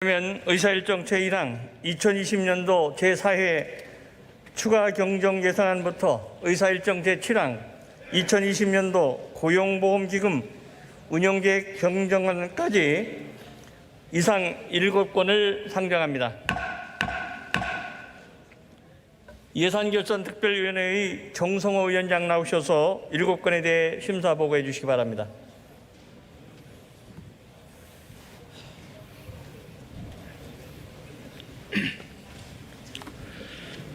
그러면 의사일정 제1항 2020년도 제4회 추가 경정 예산안부터 의사일정 제7항 2020년도 고용보험기금 운영계획 경정안까지 이상 7건을 상정합니다. 예산결산특별위원회의 정성호 위원장 나오셔서 7건에 대해 심사 보고해 주시기 바랍니다.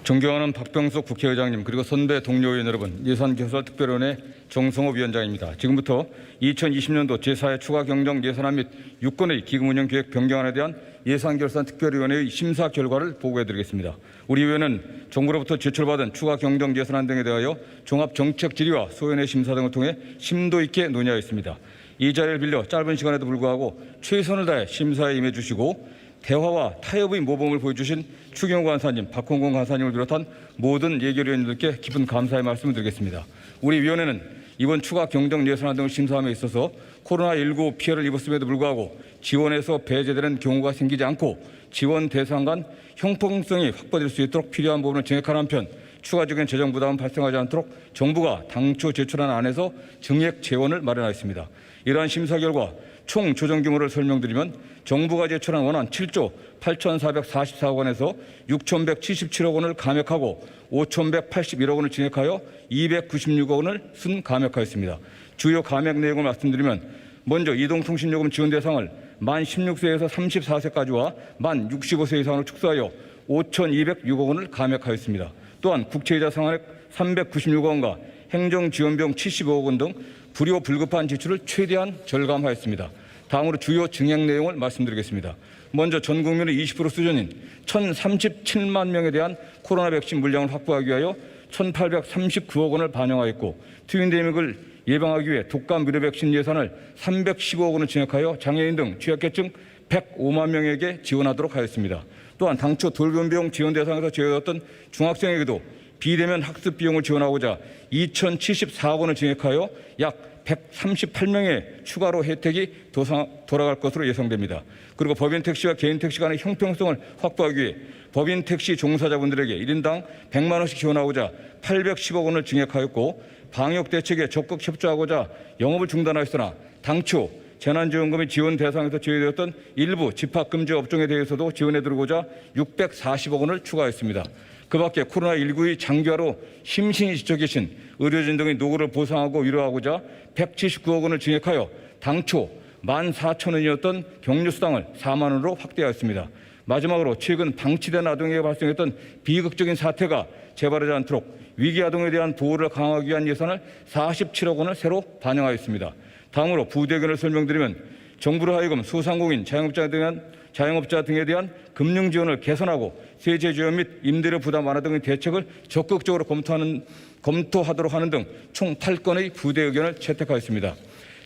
존경하는 박병석 국회의장님, 그리고 선배 동료 의원 여러분, 예산결산특별위원회 정성호 위원장입니다. 지금부터 2020년도 제4회 추가 경정 예산안 및 6건의 기금운영계획 변경안에 대한 예산결산특별위원회의 심사 결과를 보고해드리겠습니다. 우리 위원은 정부로부터 제출받은 추가 경정 예산안 등에 대하여 종합정책질의와 소위원회 심사 등을 통해 심도 있게 논의하였습니다. 이 자리를 빌려 짧은 시간에도 불구하고 최선을 다해 심사에 임해주시고 대화와 타협의 모범을 보여주신 추경호 간사님, 박홍근 간사님을 비롯한 모든 예결위원님들께 깊은 감사의 말씀을 드리겠습니다. 우리 위원회는 이번 추가 경정 예산안 등을 심사함에 있어서 코로나19 피해를 입었음에도 불구하고 지원에서 배제되는 경우가 생기지 않고 지원 대상 간 형평성이 확보될 수 있도록 필요한 부분을 증액하는 한편 추가적인 재정 부담은 발생하지 않도록 정부가 당초 제출한 안에서 증액 재원을 마련하였습니다. 이러한 심사 결과 총 조정 규모를 설명드리면 정부가 제출한 원안 7조 8,444억 원에서 6,177억 원을 감액하고 5,181억 원을 증액하여 296억 원을 순감액하였습니다. 주요 감액 내용을 말씀드리면 먼저 이동통신요금 지원 대상을 만 16세에서 34세까지와 만 65세 이상으로 축소하여 5,206억 원을 감액하였습니다. 또한 국채이자 상환액 396억 원과 행정지원비용 75억 원 등 불효 불급한 지출을 최대한 절감하였습니다. 다음으로 주요 증액 내용을 말씀드리겠습니다. 먼저 전 국민의 20% 수준인 1,037만 명에 대한 코로나 백신 물량을 확보하기 위하여 1,839억 원을 반영하였고 트윈데믹을 예방하기 위해 독감 무료 백신 예산을 315억 원을 증액하여 장애인 등 취약계층 105만 명에게 지원하도록 하였습니다. 또한 당초 돌봄비용 지원 대상에서 제외되었던 중학생에게도 비대면 학습 비용을 지원하고자 2,074억 원을 증액하여 약 138명의 추가로 혜택이 돌아갈 것으로 예상됩니다. 그리고 법인택시와 개인택시 간의 형평성을 확보하기 위해 법인택시 종사자분들에게 1인당 100만 원씩 지원하고자 810억 원을 증액하였고 방역대책에 적극 협조하고자 영업을 중단하였으나 당초 재난지원금의 지원 대상에서 제외되었던 일부 집합금지 업종에 대해서도 지원해드리고자 640억 원을 추가했습니다. 그 밖에 코로나19의 장기화로 심신이 지쳐 계신 의료진 등의 노고를 보상하고 위로하고자 179억 원을 증액하여 당초 14,000원이었던 격려수당을 4만 원으로 확대하였습니다. 마지막으로 최근 방치된 아동에게 발생했던 비극적인 사태가 재발하지 않도록 위기 아동에 대한 보호를 강화하기 위한 예산을 47억 원을 새로 반영하였습니다. 다음으로 부대 의견을 설명드리면 정부로 하여금 소상공인, 자영업자 등에 대한 금융 지원을 개선하고 세제 지원 및 임대료 부담 완화 등의 대책을 적극적으로 검토하도록 하는 등 총 8건의 부대 의견을 채택하였습니다.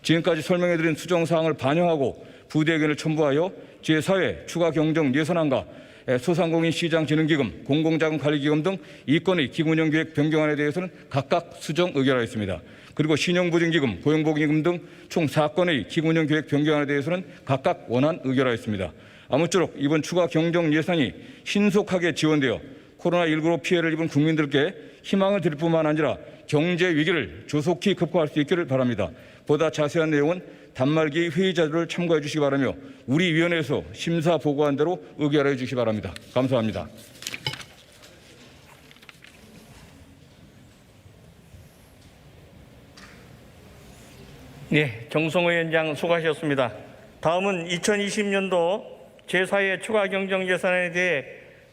지금까지 설명해드린 수정사항을 반영하고 부대 의견을 첨부하여 제4회 추가 경정 예산안과 소상공인 시장진흥기금, 공공자금관리기금 등 2건의 기금운영계획 변경안에 대해서는 각각 수정 의결하였습니다. 그리고 신용보증기금, 고용보험기금 등 총 4건의 기금운영계획 변경안에 대해서는 각각 원안 의결하였습니다. 아무쪼록 이번 추가 경정 예산이 신속하게 지원되어 코로나19로 피해를 입은 국민들께 희망을 드릴 뿐만 아니라 경제 위기를 조속히 극복할 수 있기를 바랍니다. 보다 자세한 내용은 단말기 회의 자료를 참고해 주시기 바라며 우리 위원회에서 심사 보고한 대로 의결해 주시기 바랍니다. 감사합니다. 네, 정성호 위원장 수고하셨습니다. 다음은 2020년도 제4회 추가 경정 예산에 대해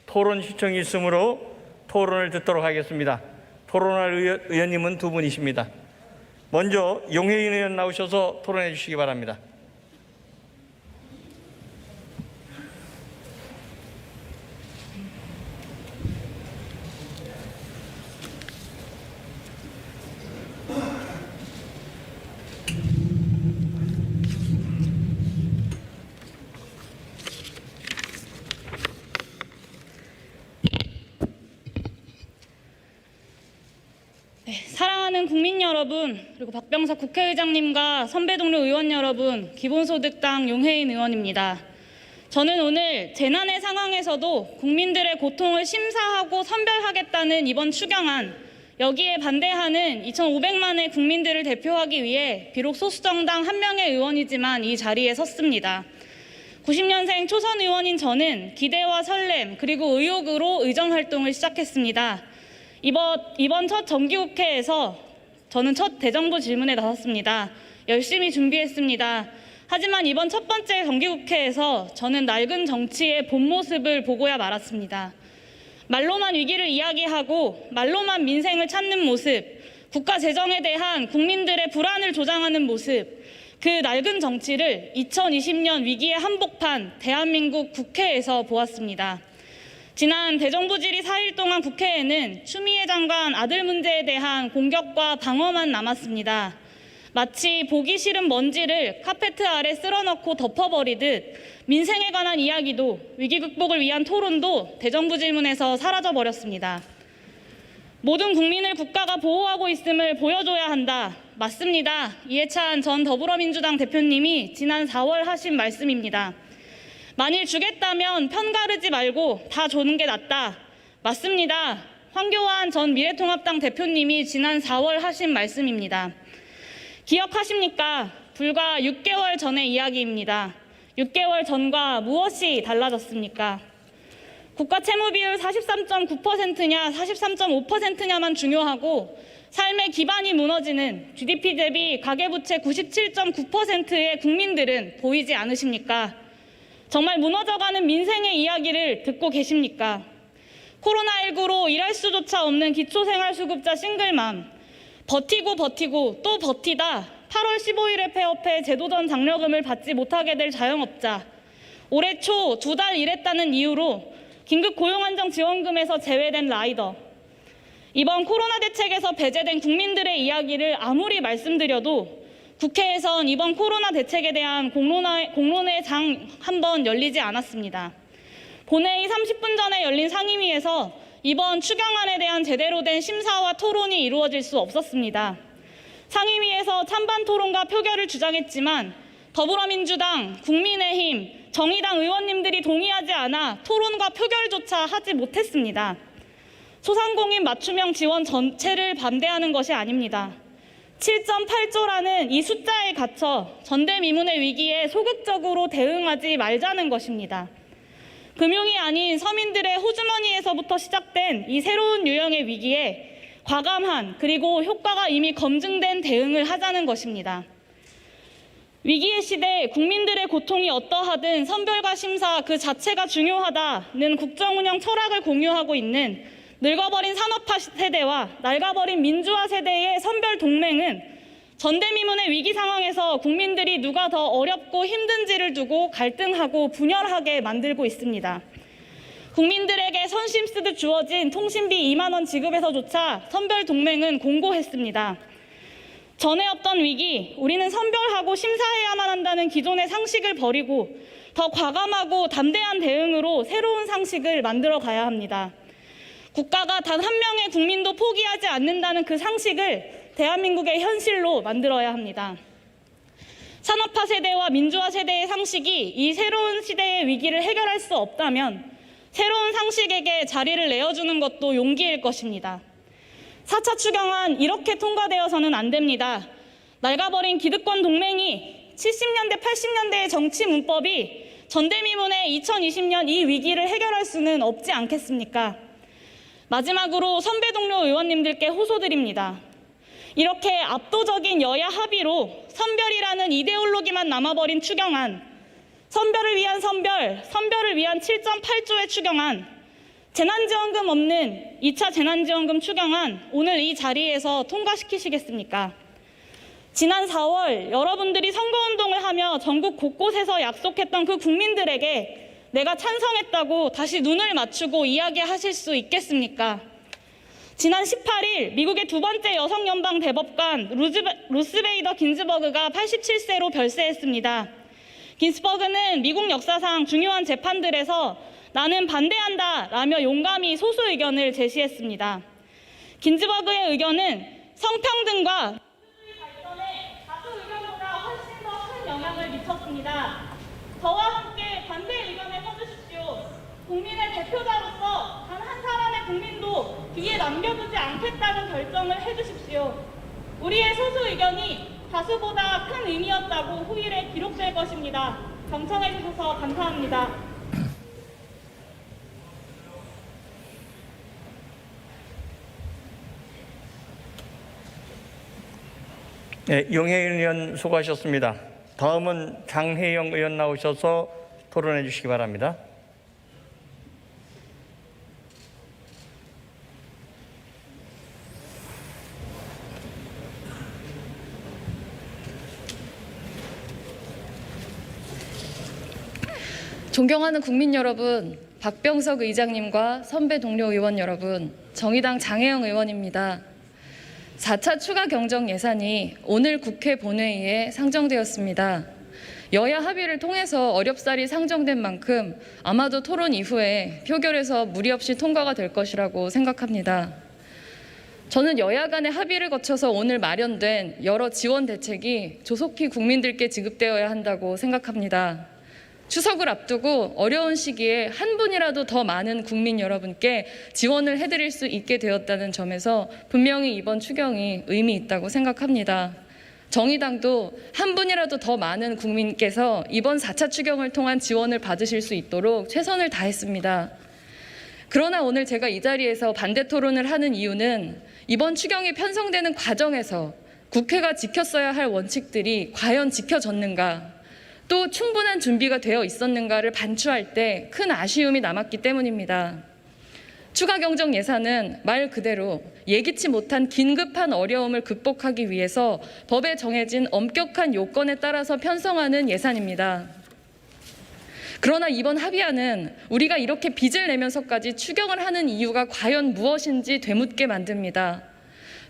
토론 시청이 있으므로 토론을 듣도록 하겠습니다. 토론할 의원님은 두 분이십니다. 먼저 용혜인 의원 나오셔서 토론해 주시기 바랍니다. 사랑하는 국민 여러분, 그리고 박병석 국회의장님과 선배 동료 의원 여러분, 기본소득당 용혜인 의원입니다. 저는 오늘 재난의 상황에서도 국민들의 고통을 심사하고 선별하겠다는 이번 추경안, 여기에 반대하는 2,500만의 국민들을 대표하기 위해 비록 소수정당 한 명의 의원이지만 이 자리에 섰습니다. 90년생 초선 의원인 저는 기대와 설렘 그리고 의욕으로 의정활동을 시작했습니다. 이번 첫 정기국회에서 저는 첫 대정부 질문에 나섰습니다. 열심히 준비했습니다. 하지만 이번 첫 번째 정기국회에서 저는 낡은 정치의 본 모습을 보고야 말았습니다. 말로만 위기를 이야기하고 말로만 민생을 찾는 모습, 국가 재정에 대한 국민들의 불안을 조장하는 모습, 그 낡은 정치를 2020년 위기의 한복판 대한민국 국회에서 보았습니다. 지난 대정부 질의 4일 동안 국회에는 추미애 장관 아들 문제에 대한 공격과 방어만 남았습니다. 마치 보기 싫은 먼지를 카페트 아래 쓸어넣고 덮어버리듯 민생에 관한 이야기도 위기 극복을 위한 토론도 대정부 질문에서 사라져버렸습니다. 모든 국민을 국가가 보호하고 있음을 보여줘야 한다. 맞습니다. 이해찬 전 더불어민주당 대표님이 지난 4월 하신 말씀입니다. 만일 주겠다면 편가르지 말고 다 주는 게 낫다. 맞습니다. 황교안 전 미래통합당 대표님이 지난 4월 하신 말씀입니다. 기억하십니까? 불과 6개월 전의 이야기입니다. 6개월 전과 무엇이 달라졌습니까? 국가 채무 비율 43.9%냐 43.5%냐만 중요하고 삶의 기반이 무너지는 GDP 대비 가계부채 97.9%의 국민들은 보이지 않으십니까? 정말 무너져가는 민생의 이야기를 듣고 계십니까? 코로나19로 일할 수조차 없는 기초생활수급자 싱글맘, 버티고 또 버티다 8월 15일에 폐업해 제도전 장려금을 받지 못하게 될 자영업자, 올해 초 2달 일했다는 이유로 긴급 고용안정지원금에서 제외된 라이더, 이번 코로나 대책에서 배제된 국민들의 이야기를 아무리 말씀드려도 국회에선 이번 코로나 대책에 대한 공론회 장 한 번 열리지 않았습니다. 본회의 30분 전에 열린 상임위에서 이번 추경안에 대한 제대로 된 심사와 토론이 이루어질 수 없었습니다. 상임위에서 찬반 토론과 표결을 주장했지만 더불어민주당, 국민의힘, 정의당 의원님들이 동의하지 않아 토론과 표결조차 하지 못했습니다. 소상공인 맞춤형 지원 전체를 반대하는 것이 아닙니다. 7.8조라는 이 숫자에 갇혀 전대미문의 위기에 소극적으로 대응하지 말자는 것입니다. 금융이 아닌 서민들의 호주머니에서부터 시작된 이 새로운 유형의 위기에 과감한 그리고 효과가 이미 검증된 대응을 하자는 것입니다. 위기의 시대 국민들의 고통이 어떠하든 선별과 심사 그 자체가 중요하다는 국정운영 철학을 공유하고 있는 늙어버린 산업화 세대와 낡아버린 민주화 세대의 선별 동맹은 전대미문의 위기 상황에서 국민들이 누가 더 어렵고 힘든지를 두고 갈등하고 분열하게 만들고 있습니다. 국민들에게 선심 쓰듯 주어진 통신비 2만 원 지급에서조차 선별 동맹은 공고했습니다. 전에 없던 위기, 우리는 선별하고 심사해야만 한다는 기존의 상식을 버리고 더 과감하고 담대한 대응으로 새로운 상식을 만들어 가야 합니다. 국가가 단 한 명의 국민도 포기하지 않는다는 그 상식을 대한민국의 현실로 만들어야 합니다. 산업화 세대와 민주화 세대의 상식이 이 새로운 시대의 위기를 해결할 수 없다면 새로운 상식에게 자리를 내어주는 것도 용기일 것입니다. 4차 추경안 이렇게 통과되어서는 안 됩니다. 낡아버린 기득권 동맹이 70년대, 80년대의 정치 문법이 전대미문의 2020년 이 위기를 해결할 수는 없지 않겠습니까? 마지막으로 선배 동료 의원님들께 호소드립니다. 이렇게 압도적인 여야 합의로 선별이라는 이데올로기만 남아버린 추경안, 선별을 위한 선별, 선별을 위한 7.8조의 추경안, 재난지원금 없는 2차 재난지원금 추경안 오늘 이 자리에서 통과시키시겠습니까? 지난 4월 여러분들이 선거운동을 하며 전국 곳곳에서 약속했던 그 국민들에게 내가 찬성했다고 다시 눈을 맞추고 이야기하실 수 있겠습니까? 지난 18일 미국의 두 번째 여성 연방 대법관 루스 베이더 긴즈버그가 87세로 별세했습니다. 긴스버그는 미국 역사상 중요한 재판들에서 나는 반대한다 라며 용감히 소수 의견을 제시했습니다. 긴즈버그의 의견은 성평등과 민주주의 발전에 다수 의견보다 훨씬 더 큰 영향을 미쳤습니다. 저와 함께 반대 의견을 대표자로서 단 한 사람의 국민도 뒤에 남겨두지 않겠다는 결정을 해주십시오. 우리의 소수 의견이 다수보다 큰 의미였다고 후일에 기록될 것입니다. 경청해 주셔서 감사합니다. 네, 용혜인 의원 수고하셨습니다. 다음은 장혜영 의원 나오셔서 토론해 주시기 바랍니다. 존경하는 국민 여러분, 박병석 의장님과 선배 동료 의원 여러분, 정의당 장혜영 의원입니다. 4차 추가 경정 예산이 오늘 국회 본회의에 상정되었습니다. 여야 합의를 통해서 어렵사리 상정된 만큼 아마도 토론 이후에 표결에서 무리 없이 통과가 될 것이라고 생각합니다. 저는 여야 간의 합의를 거쳐서 오늘 마련된 여러 지원 대책이 조속히 국민들께 지급되어야 한다고 생각합니다. 추석을 앞두고 어려운 시기에 한 분이라도 더 많은 국민 여러분께 지원을 해드릴 수 있게 되었다는 점에서 분명히 이번 추경이 의미 있다고 생각합니다. 정의당도 한 분이라도 더 많은 국민께서 이번 4차 추경을 통한 지원을 받으실 수 있도록 최선을 다했습니다. 그러나 오늘 제가 이 자리에서 반대 토론을 하는 이유는 이번 추경이 편성되는 과정에서 국회가 지켰어야 할 원칙들이 과연 지켜졌는가, 또 충분한 준비가 되어 있었는가를 반추할 때 큰 아쉬움이 남았기 때문입니다. 추가 경정 예산은 말 그대로 예기치 못한 긴급한 어려움을 극복하기 위해서 법에 정해진 엄격한 요건에 따라서 편성하는 예산입니다. 그러나 이번 합의안은 우리가 이렇게 빚을 내면서까지 추경을 하는 이유가 과연 무엇인지 되묻게 만듭니다.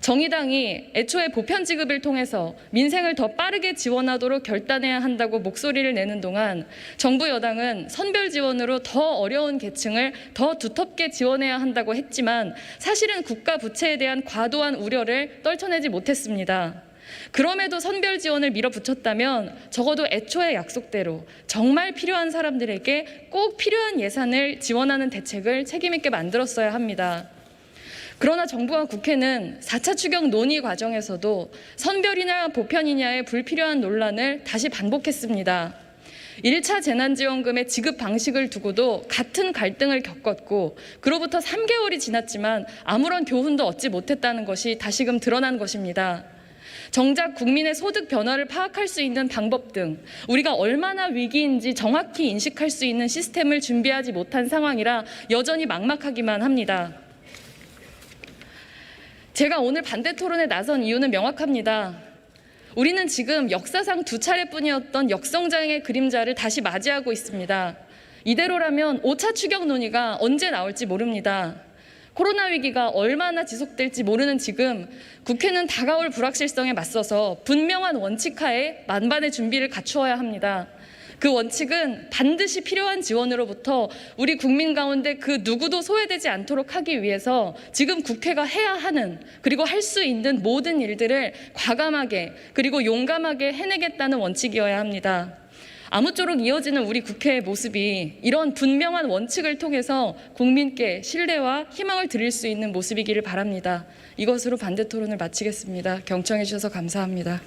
정의당이 애초에 보편 지급을 통해서 민생을 더 빠르게 지원하도록 결단해야 한다고 목소리를 내는 동안 정부 여당은 선별 지원으로 더 어려운 계층을 더 두텁게 지원해야 한다고 했지만 사실은 국가 부채에 대한 과도한 우려를 떨쳐내지 못했습니다. 그럼에도 선별 지원을 밀어붙였다면 적어도 애초에 약속대로 정말 필요한 사람들에게 꼭 필요한 예산을 지원하는 대책을 책임 있게 만들었어야 합니다. 그러나 정부와 국회는 4차 추경 논의 과정에서도 선별이냐 보편이냐의 불필요한 논란을 다시 반복했습니다. 1차 재난지원금의 지급 방식을 두고도 같은 갈등을 겪었고 그로부터 3개월이 지났지만 아무런 교훈도 얻지 못했다는 것이 다시금 드러난 것입니다. 정작 국민의 소득 변화를 파악할 수 있는 방법 등 우리가 얼마나 위기인지 정확히 인식할 수 있는 시스템을 준비하지 못한 상황이라 여전히 막막하기만 합니다. 제가 오늘 반대 토론에 나선 이유는 명확합니다. 우리는 지금 역사상 2차례뿐이었던 역성장의 그림자를 다시 맞이하고 있습니다. 이대로라면 5차 추경 논의가 언제 나올지 모릅니다. 코로나 위기가 얼마나 지속될지 모르는 지금 국회는 다가올 불확실성에 맞서서 분명한 원칙하에 만반의 준비를 갖추어야 합니다. 그 원칙은 반드시 필요한 지원으로부터 우리 국민 가운데 그 누구도 소외되지 않도록 하기 위해서 지금 국회가 해야 하는 그리고 할 수 있는 모든 일들을 과감하게 그리고 용감하게 해내겠다는 원칙이어야 합니다. 아무쪼록 이어지는 우리 국회의 모습이 이런 분명한 원칙을 통해서 국민께 신뢰와 희망을 드릴 수 있는 모습이기를 바랍니다. 이것으로 반대 토론을 마치겠습니다. 경청해 주셔서 감사합니다.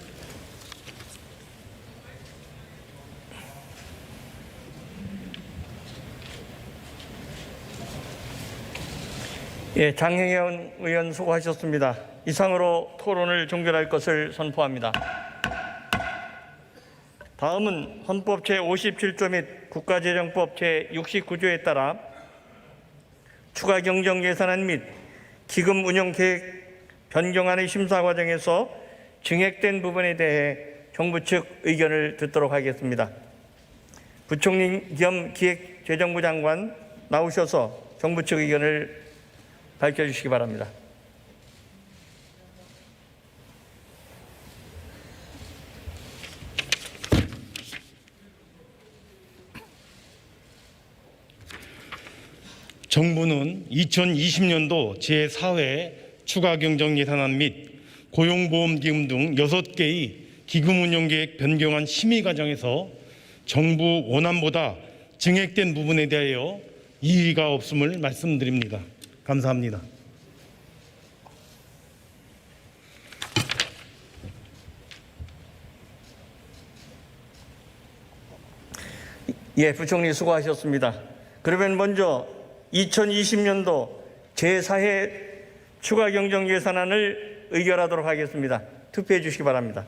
예, 장혜영 의원 수고하셨습니다. 이상으로 토론을 종결할 것을 선포합니다. 다음은 헌법 제57조 및 국가재정법 제69조에 따라 추가 경정 예산안 및 기금 운영 계획 변경안의 심사 과정에서 증액된 부분에 대해 정부 측 의견을 듣도록 하겠습니다. 부총리 겸 기획재정부 장관 나오셔서 정부 측 의견을 밝혀주시기 바랍니다. 정부는 2020년도 제4회 추가 경정 예산안 및 고용보험기금 등 6개의 기금 운영계획 변경안 심의 과정에서 정부 원안보다 증액된 부분에 대하여 이의가 없음을 말씀드립니다. 감사합니다. 예, 부총리 수고하셨습니다. 그러면 먼저 2020년도 제4회 추가 경정 예산안을 의결하도록 하겠습니다. 투표해 주시기 바랍니다.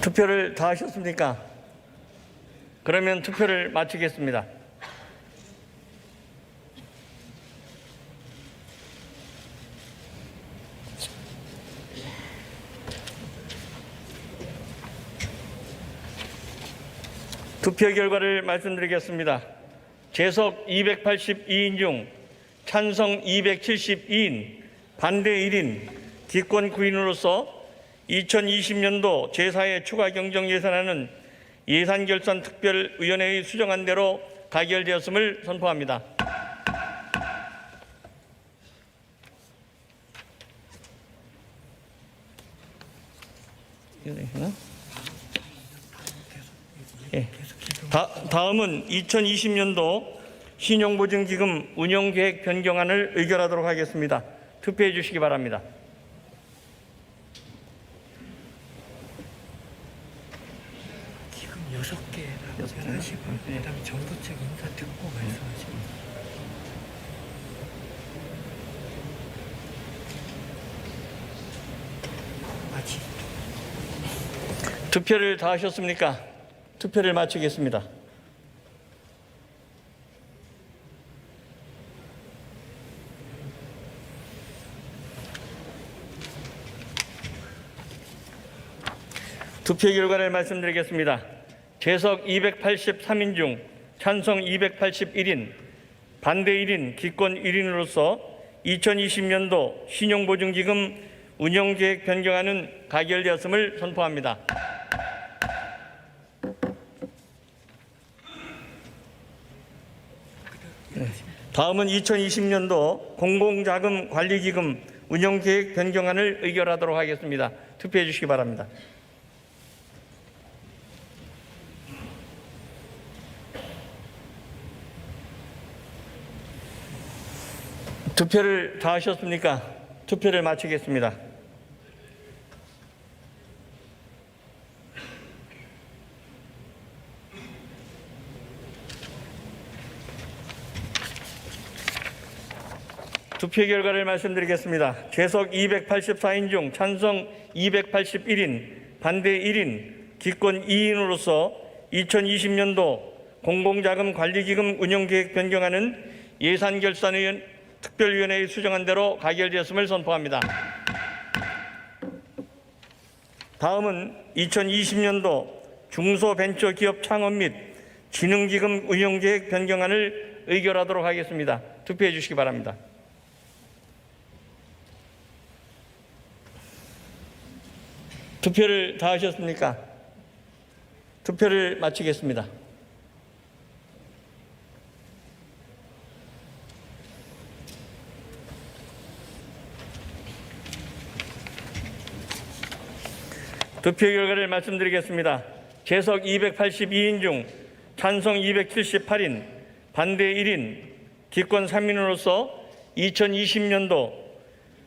투표를 다 하셨습니까? 그러면 투표를 마치겠습니다. 투표 결과를 말씀드리겠습니다. 재석 282인 중 찬성 272인, 반대 1인, 기권 9인으로서 2020년도 제4회 추가 경정 예산안은 예산결산특별위원회의 수정안 대로 가결되었음을 선포합니다. 다음은 2020년도 신용보증기금 운영계획 변경안을 의결하도록 하겠습니다. 투표해 주시기 바랍니다. 지금 6개 답변하시고 그다음에 정부책 인사 듣고 말씀하시면 마치 투표를 다 하셨습니까? 투표를 마치겠습니다. 투표 결과를 말씀드리겠습니다. 재석 283인 중 찬성 281인, 반대 1인, 기권 1인으로서 2020년도 신용보증기금 운영계획 변경안은 가결되었음을 선포합니다. 다음은 2020년도 공공자금관리기금 운영계획 변경안을 의결하도록 하겠습니다. 투표해 주시기 바랍니다. 투표를 다 하셨습니까? 투표를 마치겠습니다. 투표 결과를 말씀드리겠습니다. 재석 284인 중 찬성 281인, 반대 1인, 기권 2인으로서 2020년도 공공자금관리기금 운영계획 변경안은 예산결산특별위원회의 수정안 대로 가결되었음을 선포합니다. 다음은 2020년도 중소벤처기업 창업 및 진흥기금 운영계획 변경안을 의결하도록 하겠습니다. 투표해 주시기 바랍니다. 투표를 다 하셨습니까? 투표를 마치겠습니다. 투표 결과를 말씀드리겠습니다. 재석 282인 중 찬성 278인, 반대 1인, 기권 3인으로서 2020년도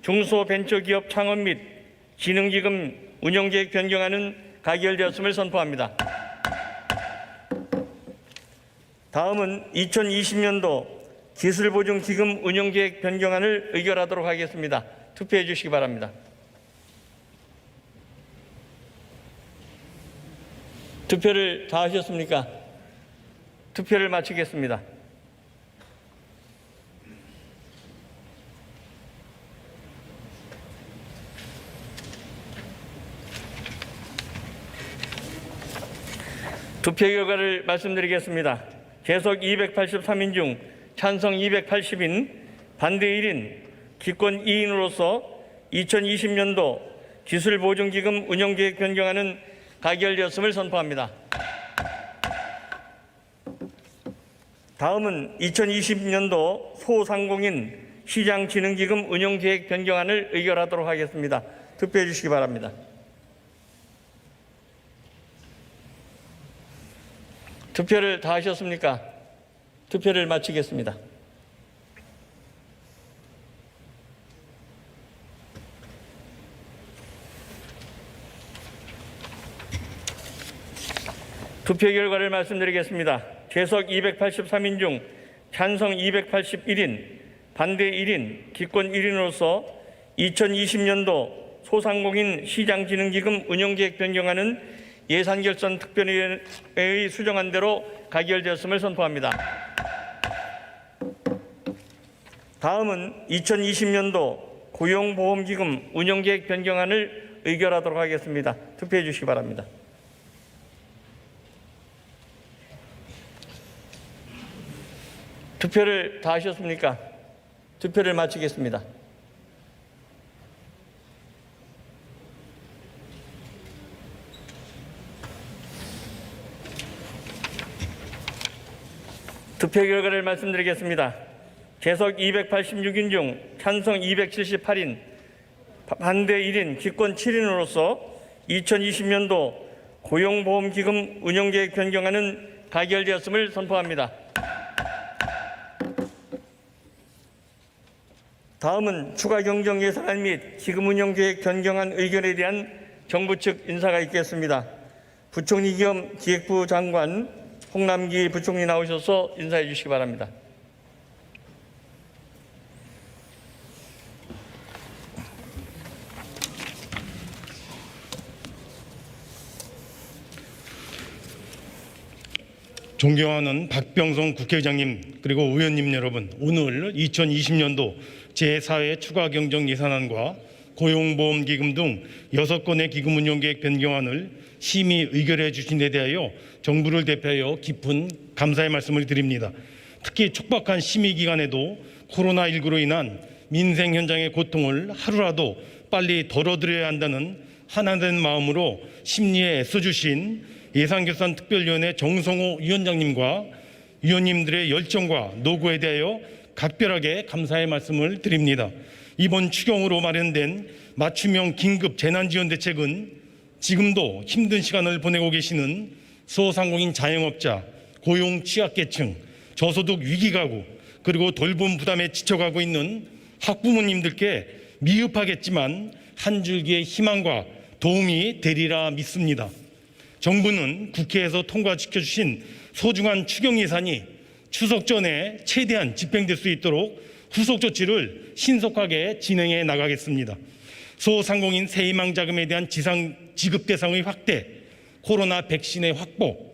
중소벤처기업 창업 및 진흥기금 운영계획 변경안은 가결되었음을 선포합니다. 다음은 2020년도 기술보증기금 운영계획 변경안을 의결하도록 하겠습니다. 투표해 주시기 바랍니다. 투표를 다 하셨습니까? 투표를 마치겠습니다. 투표 결과를 말씀드리겠습니다. 재석 283인 중 찬성 280인, 반대 1인, 기권 2인으로서 2020년도 기술보증기금 운영계획 변경안은 가결되었음을 선포합니다. 다음은 2020년도 소상공인 시장진흥기금 운용계획 변경안을 의결하도록 하겠습니다. 투표해 주시기 바랍니다. 투표를 다 하셨습니까? 투표를 마치겠습니다. 투표 결과를 말씀드리겠습니다. 재석 283인 중 찬성 281인, 반대 1인, 기권 1인으로서 2020년도 소상공인 시장진흥기금 운용계획 변경안은 예산결산특별위의 수정안 대로 가결되었음을 선포합니다. 다음은 2020년도 고용보험기금 운용계획 변경안을 의결하도록 하겠습니다. 투표해 주시기 바랍니다. 투표를 다 하셨습니까? 투표를 마치겠습니다. 투표 결과를 말씀드리겠습니다. 재석 286인 중 찬성 278인, 반대 1인, 기권 7인으로서 2020년도 고용보험기금 운용계획 변경안은 가결되었음을 선포합니다. 다음은 추가 경정 예산안 및 기금 운영 계획 변경안 의견에 대한 정부 측 인사가 있겠습니다. 부총리 겸 기획부 장관 홍남기 부총리 나오셔서 인사해 주시기 바랍니다. 존경하는 박병성 국회의장님 그리고 의원님 여러분, 오늘 2020년도 제4회 추가 경정 예산안과 고용보험기금 등 6건의 기금 운용계획 변경안을 심의 의결해 주신 데 대하여 정부를 대표하여 깊은 감사의 말씀을 드립니다. 특히 촉박한 심의 기간에도 코로나19로 인한 민생 현장의 고통을 하루라도 빨리 덜어드려야 한다는 하나된 마음으로 심리에 애써주신 예산결산특별위원회 정성호 위원장님과 위원님들의 열정과 노고에 대하여 각별하게 감사의 말씀을 드립니다. 이번 추경으로 마련된 맞춤형 긴급 재난지원대책은 지금도 힘든 시간을 보내고 계시는 소상공인 자영업자, 고용 취약계층, 저소득 위기가구, 그리고 돌봄 부담에 지쳐가고 있는 학부모님들께 미흡하겠지만 한 줄기의 희망과 도움이 되리라 믿습니다. 정부는 국회에서 통과시켜주신 소중한 추경 예산이 추석 전에 최대한 집행될 수 있도록 후속 조치를 신속하게 진행해 나가겠습니다. 소상공인 세희망 자금에 대한 지급 대상의 확대, 코로나 백신의 확보,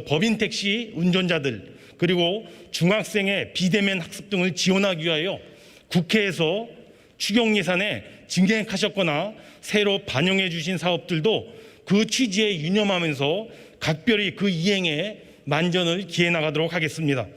법인 택시 운전자들, 그리고 중학생의 비대면 학습 등을 지원하기 위하여 국회에서 추경 예산에 증액하셨거나 새로 반영해 주신 사업들도 그 취지에 유념하면서 각별히 그 이행에 만전을 기해 나가도록 하겠습니다.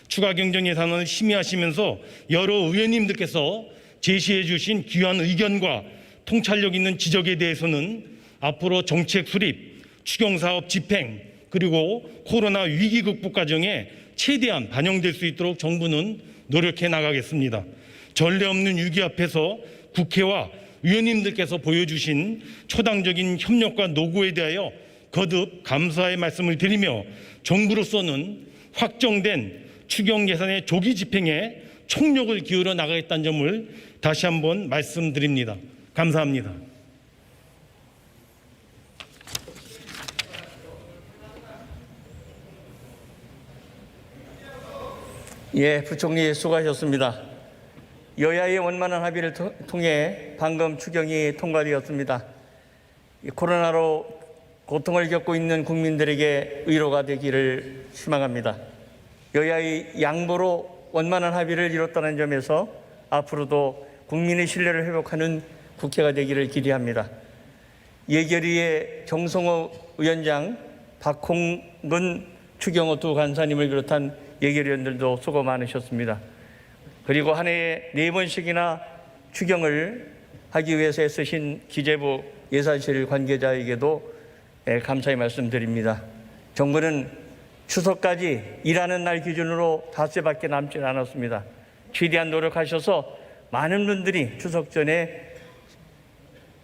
추가 경정 예산을 심의하시면서 여러 의원님들께서 제시해 주신 귀한 의견과 통찰력 있는 지적에 대해서는 앞으로 정책 수립, 추경 사업 집행, 그리고 코로나 위기 극복 과정에 최대한 반영될 수 있도록 정부는 노력해 나가겠습니다. 전례 없는 위기 앞에서 국회와 위원님들께서 보여주신 초당적인 협력과 노고에 대하여 거듭 감사의 말씀을 드리며 정부로서는 확정된 추경 예산의 조기 집행에 총력을 기울여 나가겠다는 점을 다시 한번 말씀드립니다. 감사합니다. 예, 부총리 수고하셨습니다. 여야의 원만한 합의를 통해 방금 추경이 통과되었습니다. 코로나로 고통을 겪고 있는 국민들에게 위로가 되기를 희망합니다. 여야의 양보로 원만한 합의를 이뤘다는 점에서 앞으로도 국민의 신뢰를 회복하는 국회가 되기를 기대합니다. 예결위의 정성호 위원장, 박홍근 추경호 두 간사님을 비롯한 예결위원들도 수고 많으셨습니다. 그리고 한 해에 4번씩이나 추경을 하기 위해서 애쓰신 기재부 예산실 관계자에게도 감사의 말씀드립니다. 정부는 추석까지 일하는 날 기준으로 닷새밖에 남지 않았습니다. 최대한 노력하셔서 많은 분들이 추석 전에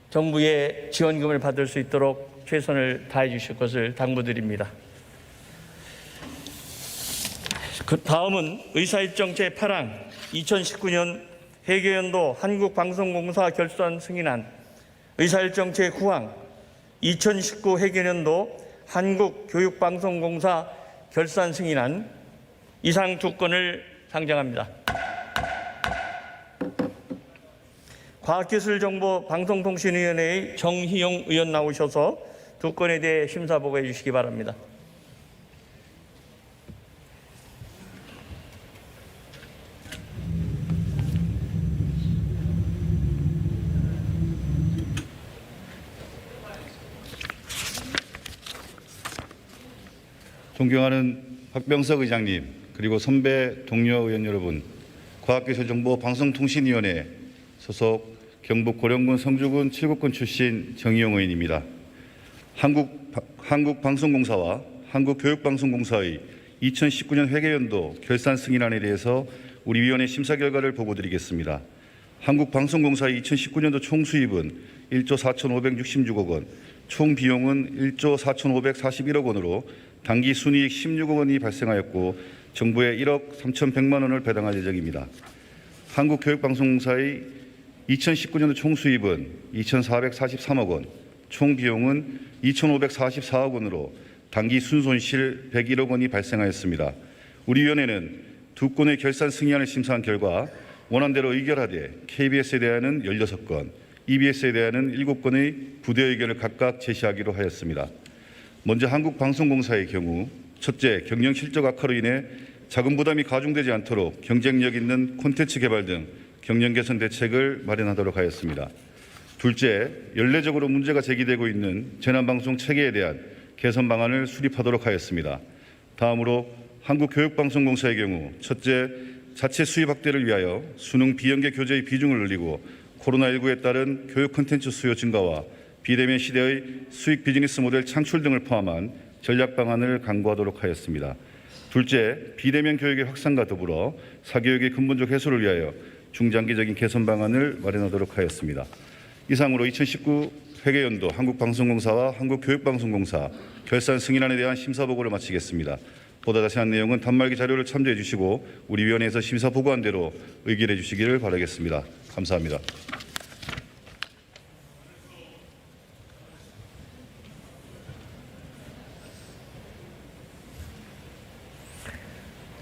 정부의 지원금을 받을 수 있도록 최선을 다해 주실 것을 당부드립니다. 그 다음은 의사일정 제8항 2019년 회계연도 한국방송공사 결산 승인안, 의사일정 제9항 2019 회계연도 한국교육방송공사 결산 승인안, 이상 두 건을 상정합니다. 과학기술정보방송통신위원회의 정희용 의원 나오셔서 두 건에 대해 심사보고해 주시기 바랍니다. 존경하는 박병석 의장님, 그리고 선배 동료 의원 여러분, 과학기술정보방송통신위원회 소속 경북 고령군 성주군 칠곡군 출신 정희용 의원입니다. 한국방송공사와 한국교육방송공사의 2019년 회계연도 결산 승인안에 대해서 우리 위원회 심사 결과를 보고드리겠습니다. 한국방송공사의 2019년도 총 수입은 1조 4,566억 원, 총 비용은 1조 4,541억 원으로 당기 순이익 16억 원이 발생하였고 정부에 1억 3,100만 원을 배당할 예정입니다. 한국교육방송공사의 2019년도 총 수입은 2,443억 원, 총 비용은 2,544억 원으로 당기 순손실 101억 원이 발생하였습니다. 우리 위원회는 두 건의 결산 승인안을 심사한 결과 원안대로 의결하되 KBS에 대하여는 16건, EBS에 대하여는 7건의 부대 의견을 각각 제시하기로 하였습니다. 먼저 한국방송공사의 경우 첫째, 경영 실적 악화로 인해 자금 부담이 가중되지 않도록 경쟁력 있는 콘텐츠 개발 등 경영 개선 대책을 마련하도록 하였습니다. 둘째, 연례적으로 문제가 제기되고 있는 재난방송 체계에 대한 개선 방안을 수립하도록 하였습니다. 다음으로 한국교육방송공사의 경우 첫째, 자체 수입 확대를 위하여 수능 비연계 교재의 비중을 늘리고 코로나19에 따른 교육 콘텐츠 수요 증가와 비대면 시대의 수익 비즈니스 모델 창출 등을 포함한 전략 방안을 강구하도록 하였습니다. 둘째, 비대면 교육의 확산과 더불어 사교육의 근본적 해소를 위하여 중장기적인 개선 방안을 마련하도록 하였습니다. 이상으로 2019 회계연도 한국방송공사와 한국교육방송공사 결산 승인안에 대한 심사 보고를 마치겠습니다. 보다 자세한 내용은 단말기 자료를 참조해 주시고 우리 위원회에서 심사 보고한 대로 의결해 주시기를 바라겠습니다. 감사합니다.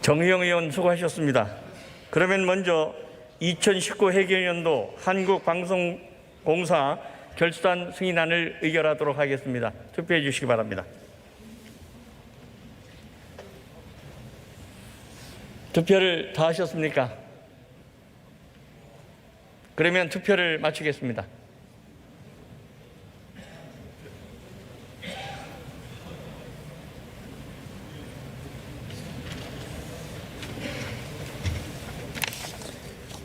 정희영 의원 수고하셨습니다. 그러면 먼저 2019 회계연도 한국방송공사 결산 승인안을 의결하도록 하겠습니다. 투표해 주시기 바랍니다. 투표를 다 하셨습니까? 그러면 투표를 마치겠습니다.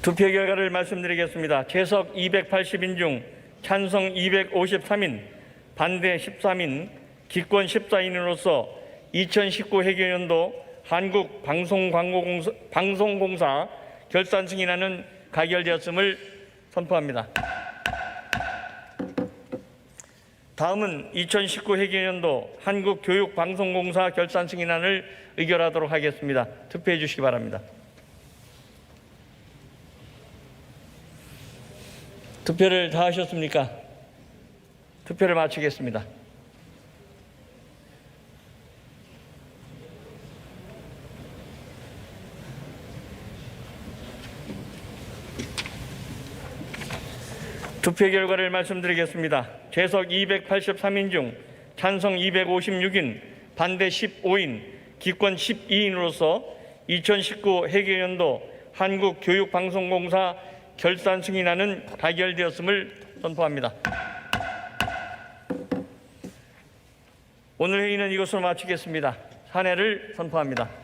투표 결과를 말씀드리겠습니다. 재석 280인 중 찬성 253인, 반대 13인, 기권 14인으로서 2019 회계연도 한국방송공사 결산 승인안은 가결되었음을 선포합니다. 다음은 2019 회계연도 한국교육방송공사 결산 승인안을 의결하도록 하겠습니다. 투표해 주시기 바랍니다. 투표를 다 하셨습니까? 투표를 마치겠습니다. 투표 결과를 말씀드리겠습니다. 재석 283인 중 찬성 256인, 반대 15인, 기권 12인으로서 2019 회계연도 한국교육방송공사 결산 승인안은 가결되었음을 선포합니다. 오늘 회의는 이것으로 마치겠습니다. 사내를 선포합니다.